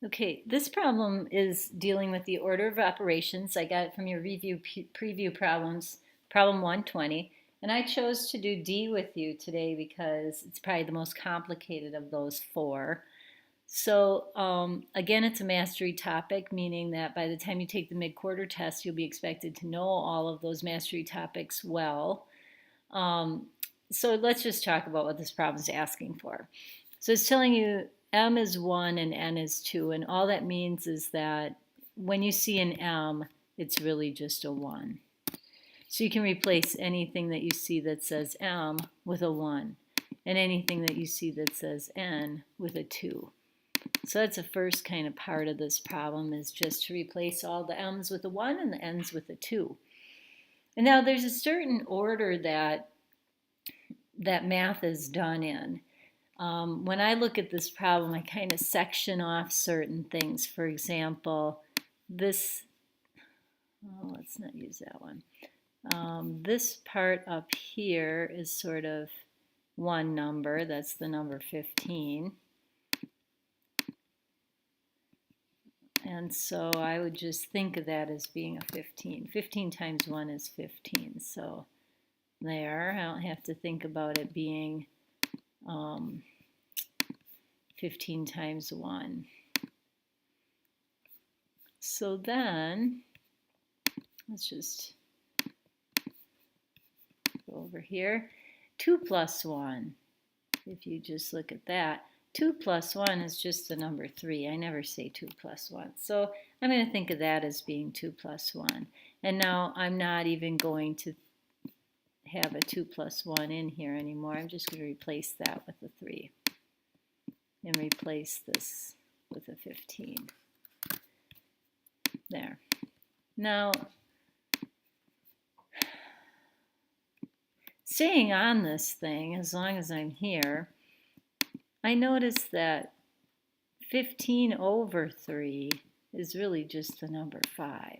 Okay, this problem is dealing with the order of operations. I got it from your review preview problems, problem 120. And I chose to do D with you today because it's probably the most complicated of those four. So again, it's a mastery topic, meaning that by the time you take the mid-quarter test, you'll be expected to know all of those mastery topics well. So let's just talk about what this problem is asking for. So it's telling you M is 1 and N is 2, and all that means is that when you see an M, it's really just a 1. So you can replace anything that you see that says M with a 1, and anything that you see that says N with a 2. So that's the first kind of part of this problem, is just to replace all the M's with a 1 and the N's with a 2. And now there's a certain order that math is done in. When I look at this problem, I kind of section off certain things. For example, let's not use that one. This part up here is sort of one number. That's the number 15. And so I would just think of that as being a 15. 15 times 1 is 15. So there, I don't have to think about it being 15 times 1. So then, let's just go over here. 2 plus 1, if you just look at that, 2 plus 1 is just the number 3. I never say 2 plus 1. So I'm going to think of that as being 2 plus 1. And now I'm not even going to have a 2 plus 1 in here anymore. I'm just going to replace that with a 3. And replace this with a 15. There. Now, staying on this thing, as long as I'm here, I notice that 15 over 3 is really just the number 5.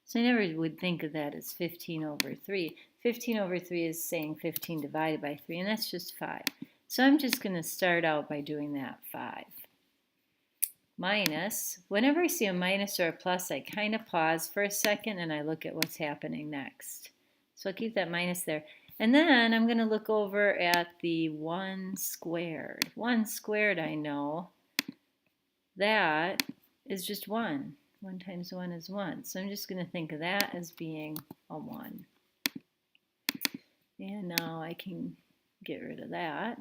So I never would think of that as 15 over 3. 15 over 3 is saying 15 divided by 3, and that's just 5. So I'm just going to start out by doing that 5. Minus, whenever I see a minus or a plus, I kind of pause for a second and I look at what's happening next. So I'll keep that minus there. And then I'm going to look over at the 1 squared. 1 squared, I know, that is just 1. 1 times 1 is 1. So I'm just going to think of that as being a 1. And now I can get rid of that.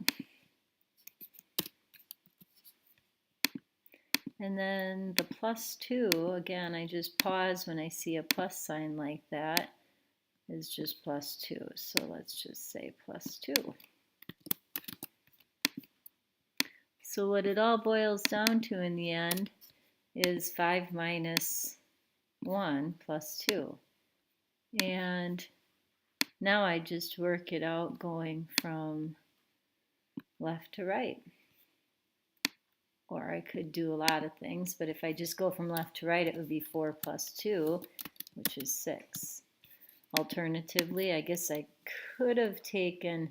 And then the plus 2, again, I just pause when I see a plus sign like that, is just plus 2. So let's just say plus 2. So what it all boils down to in the end is 5 minus 1 plus 2. And now I just work it out going from left to right. Or I could do a lot of things, but if I just go from left to right, it would be 4 plus 2, which is 6. Alternatively, I guess I could have taken,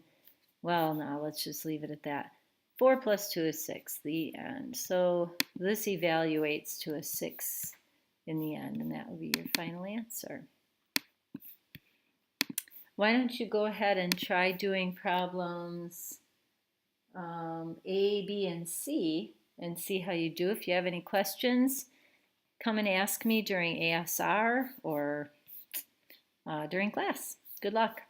well, no, let's just leave it at that. 4 plus 2 is 6, the end. So this evaluates to a 6 in the end, and that will be your final answer. Why don't you go ahead and try doing problems A, B, and C and see how you do. If you have any questions, come and ask me during ASR or during class. Good luck.